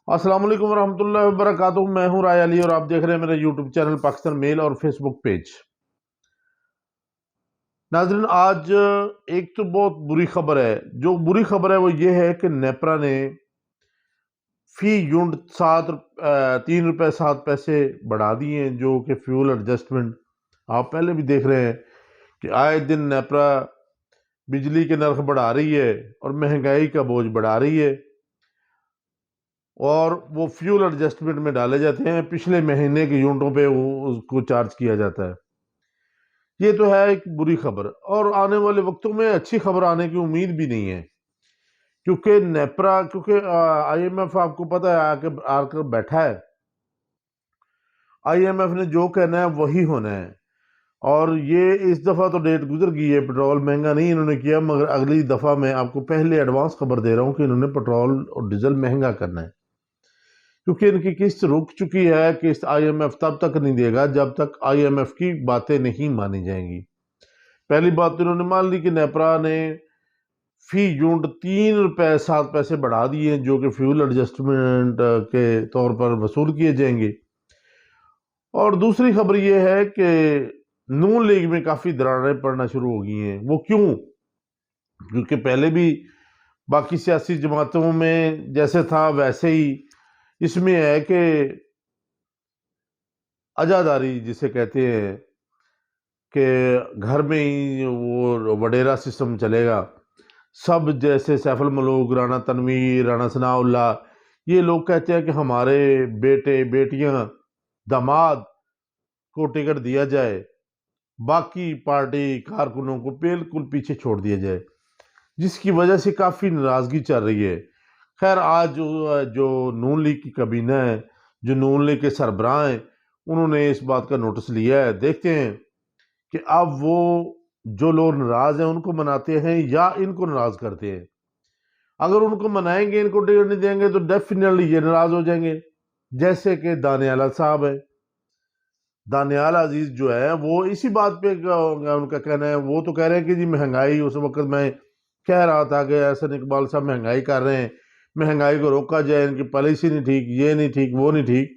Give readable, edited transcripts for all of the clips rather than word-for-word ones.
السلام علیکم ورحمۃ اللہ وبرکاتہ۔ میں ہوں رائے علی اور آپ دیکھ رہے ہیں میرا یوٹیوب چینل پاکستان میل اور فیس بک پیج۔ ناظرین، آج ایک تو بہت بری خبر ہے۔ جو بری خبر ہے وہ یہ ہے کہ نیپرا نے فی یونٹ 3 روپے 7 پیسے بڑھا دیے ہیں، جو کہ فیول ایڈجسٹمنٹ آپ پہلے بھی دیکھ رہے ہیں کہ آئے دن نیپرا بجلی کے نرخ بڑھا رہی ہے اور مہنگائی کا بوجھ بڑھا رہی ہے، اور وہ فیول ایڈجسٹمنٹ میں ڈالے جاتے ہیں، پچھلے مہینے کے یونٹوں پہ اس کو چارج کیا جاتا ہے۔ یہ تو ہے ایک بری خبر، اور آنے والے وقتوں میں اچھی خبر آنے کی امید بھی نہیں ہے، کیونکہ آئی ایم ایف آپ کو پتہ ہے آ کر بیٹھا ہے۔ آئی ایم ایف نے جو کہنا ہے وہی ہونا ہے، اور یہ اس دفعہ تو ڈیٹ گزر گئی ہے، پٹرول مہنگا نہیں انہوں نے کیا، مگر اگلی دفعہ میں آپ کو پہلے ایڈوانس خبر دے رہا ہوں کہ انہوں نے پٹرول اور ڈیزل مہنگا کرنا ہے، کیونکہ ان کی قسط رک چکی ہے۔ قسط آئی ایم ایف تب تک نہیں دے گا جب تک آئی ایم ایف کی باتیں نہیں مانی جائیں گی۔ پہلی بات تو انہوں نے مان لی کہ نیپرا نے فی یونٹ 3 روپے 7 پیسے بڑھا دیے، جو کہ فیول ایڈجسٹمنٹ کے طور پر وصول کیے جائیں گے۔ اور دوسری خبر یہ ہے کہ نون لیگ میں کافی دراریں پڑنا شروع ہو گئی ہیں۔ وہ کیوں؟ کیونکہ پہلے بھی باقی سیاسی جماعتوں میں جیسے تھا ویسے ہی اس میں ہے کہ عزاداری جسے کہتے ہیں کہ گھر میں ہی وہ وڈیرا سسٹم چلے گا۔ سب جیسے سیف الملوک، رانا تنویر، رانا ثناء اللہ، یہ لوگ کہتے ہیں کہ ہمارے بیٹے بیٹیاں داماد کو ٹکٹ دیا جائے، باقی پارٹی کارکنوں کو بالکل پیچھے چھوڑ دیا جائے، جس کی وجہ سے کافی ناراضگی چل رہی ہے۔ خیر، آج جو نون لیگ کی کابینہ ہے، جو نون لیگ کے سربراہ ہیں، انہوں نے اس بات کا نوٹس لیا ہے۔ دیکھتے ہیں کہ اب وہ جو لوگ ناراض ہیں ان کو مناتے ہیں یا ان کو ناراض کرتے ہیں۔ اگر ان کو منائیں گے، ان کو ٹکٹ نہیں دیں گے، تو ڈیفینیٹلی یہ ناراض ہو جائیں گے، جیسے کہ دانیال صاحب ہے۔ دانیال عزیز جو ہے وہ اسی بات پہ ان کا کہنا ہے، وہ تو کہہ رہے ہیں کہ جی مہنگائی، اس وقت میں کہہ رہا تھا کہ احسن اقبال صاحب مہنگائی کر رہے ہیں، مہنگائی کو روکا جائے، ان کی پالیسی نہیں ٹھیک، یہ نہیں ٹھیک، وہ نہیں ٹھیک۔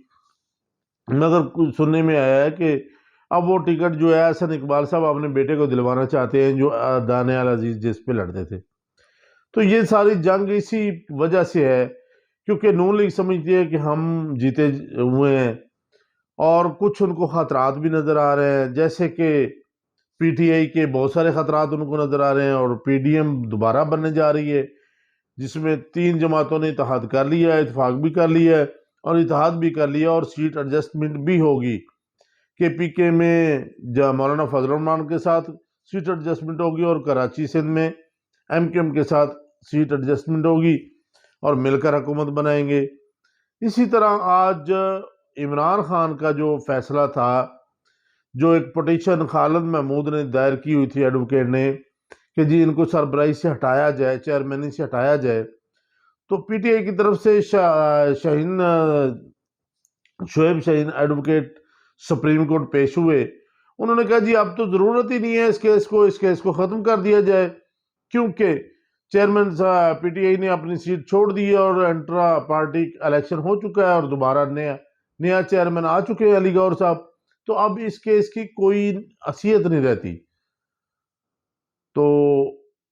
مگر کچھ سننے میں آیا ہے کہ اب وہ ٹکٹ جو ہے احسن اقبال صاحب اپنے بیٹے کو دلوانا چاہتے ہیں، جو دانیال عزیز جس پہ لڑتے تھے۔ تو یہ ساری جنگ اسی وجہ سے ہے، کیونکہ نون لیگ سمجھتی ہے کہ ہم جیتے ہوئے ہیں، اور کچھ ان کو خطرات بھی نظر آ رہے ہیں، جیسے کہ پی ٹی آئی کے بہت سارے خطرات ان کو نظر آ رہے ہیں، اور پی ڈی ایم دوبارہ بننے جا رہی ہے، جس میں 3 جماعتوں نے اتحاد کر لیا ہے، اتفاق بھی کر لیا ہے اور اتحاد بھی کر لیا، اور سیٹ ایڈجسٹمنٹ بھی ہوگی۔ کے پی کے میں مولانا فضل الرحمان کے ساتھ سیٹ ایڈجسٹمنٹ ہوگی، اور کراچی سندھ میں ایم کیو ایم کے ساتھ سیٹ ایڈجسٹمنٹ ہوگی، اور مل کر حکومت بنائیں گے۔ اسی طرح آج عمران خان کا جو فیصلہ تھا، جو ایک پٹیشن خالد محمود نے دائر کی ہوئی تھی، ایڈوکیٹ نے، کہ جی ان کو سربراہی سے ہٹایا جائے، چیئرمینی سے ہٹایا جائے، تو پی ٹی آئی کی طرف سے شعیب شاہین ایڈوکیٹ سپریم کورٹ پیش ہوئے۔ انہوں نے کہا جی اب تو ضرورت ہی نہیں ہے اس کیس کو ختم کر دیا جائے، کیونکہ چیئرمین پی ٹی آئی نے اپنی سیٹ چھوڑ دی ہے، اور انٹرا پارٹی الیکشن ہو چکا ہے، اور دوبارہ نیا چیئرمین آ چکے ہیں، علی گور صاحب، تو اب اس کیس کی کوئی حیثیت نہیں رہتی۔ تو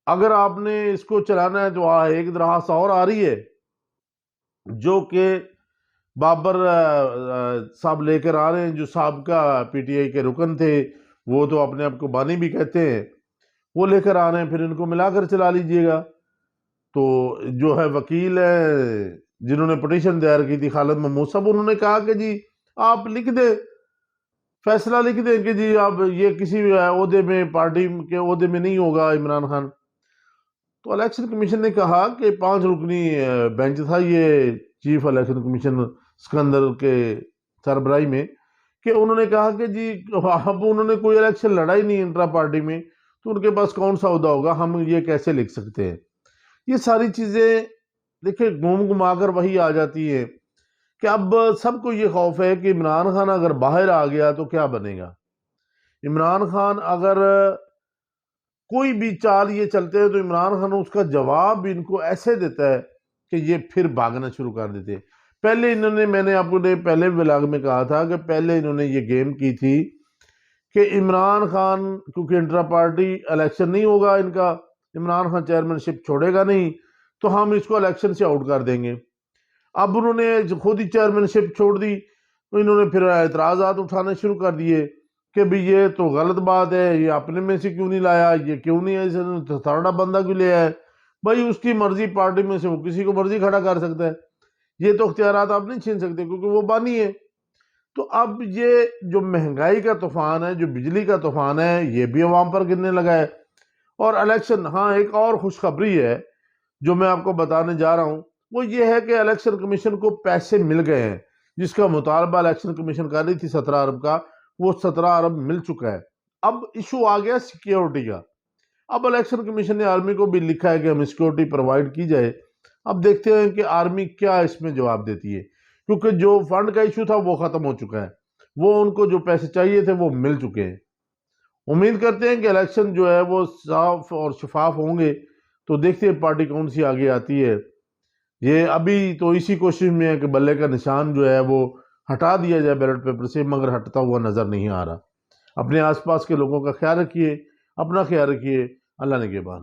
اگر آپ نے اس کو چلانا ہے تو ایک درخواست اور آ رہی ہے، جو کہ بابر صاحب لے کر آ رہے ہیں، جو سابقہ پی ٹی آئی کے رکن تھے، وہ تو اپنے آپ کو بانی بھی کہتے ہیں، وہ لے کر آ رہے ہیں، پھر ان کو ملا کر چلا لیجئے گا۔ تو جو ہے وکیل ہے جنہوں نے پٹیشن دائر کی تھی، خالد محمود صاحب، انہوں نے کہا کہ جی آپ لکھ دیں، فیصلہ لکھ دیں کہ جی اب یہ کسی عہدے میں، پارٹی کے عہدے میں نہیں ہوگا عمران خان۔ تو الیکشن کمیشن نے کہا کہ 5 رکنی بینچ تھا یہ چیف الیکشن کمیشن سکندر کے سربراہی میں، کہ انہوں نے کہا کہ جی اب انہوں نے کوئی الیکشن لڑا ہی نہیں انٹرا پارٹی میں، تو ان کے پاس کون سا عہدہ ہوگا، ہم یہ کیسے لکھ سکتے ہیں۔ یہ ساری چیزیں دیکھیں گھوم گھما کر وہی آ جاتی ہیں کہ اب سب کو یہ خوف ہے کہ عمران خان اگر باہر آ گیا تو کیا بنے گا۔ عمران خان اگر کوئی بھی چال یہ چلتے ہیں تو عمران خان اس کا جواب ان کو ایسے دیتا ہے کہ یہ پھر بھاگنا شروع کر دیتے ہیں۔ پہلے انہوں نے، میں نے آپ کو پہلے ولاگ میں کہا تھا کہ پہلے انہوں نے یہ گیم کی تھی کہ عمران خان، کیونکہ انٹرا پارٹی الیکشن نہیں ہوگا ان کا، عمران خان چیئرمین شپ چھوڑے گا نہیں، تو ہم اس کو الیکشن سے آؤٹ کر دیں گے۔ اب انہوں نے خود ہی چیئرمین شپ چھوڑ دی، تو انہوں نے پھر اعتراضات اٹھانے شروع کر دیے کہ بھی یہ تو غلط بات ہے، یہ اپنے میں سے کیوں نہیں لایا، یہ کیوں نہیں ہے، تھرڈا بندہ کیوں لے آیا ہے؟ بھائی اس کی مرضی، پارٹی میں سے وہ کسی کو مرضی کھڑا کر سکتا ہے، یہ تو اختیارات آپ نہیں چھین سکتے کیونکہ وہ بانی ہے۔ تو اب یہ جو مہنگائی کا طوفان ہے، جو بجلی کا طوفان ہے، یہ بھی عوام پر گرنے لگا ہے۔ اور الیکشن، ہاں ایک اور خوشخبری ہے جو میں آپ کو بتانے جا رہا ہوں، وہ یہ ہے کہ الیکشن کمیشن کو پیسے مل گئے ہیں، جس کا مطالبہ الیکشن کمیشن کر رہی تھی 17 ارب کا، وہ 17 ارب مل چکا ہے۔ اب ایشو آ گیا سیکیورٹی کا۔ اب الیکشن کمیشن نے آرمی کو بھی لکھا ہے کہ ہمیں سیکیورٹی پرووائڈ کی جائے۔ اب دیکھتے ہیں کہ آرمی کیا اس میں جواب دیتی ہے، کیونکہ جو فنڈ کا ایشو تھا وہ ختم ہو چکا ہے، وہ ان کو جو پیسے چاہیے تھے وہ مل چکے ہیں۔ امید کرتے ہیں کہ الیکشن جو ہے وہ صاف اور شفاف ہوں گے، تو دیکھتے ہیں پارٹی کون سی آگے آتی ہے۔ یہ ابھی تو اسی کوشش میں ہے کہ بلے کا نشان جو ہے وہ ہٹا دیا جائے بیلٹ پیپر سے، مگر ہٹتا ہوا نظر نہیں آ رہا۔ اپنے آس پاس کے لوگوں کا خیال رکھیے، اپنا خیال رکھیے، اللہ نگہبان۔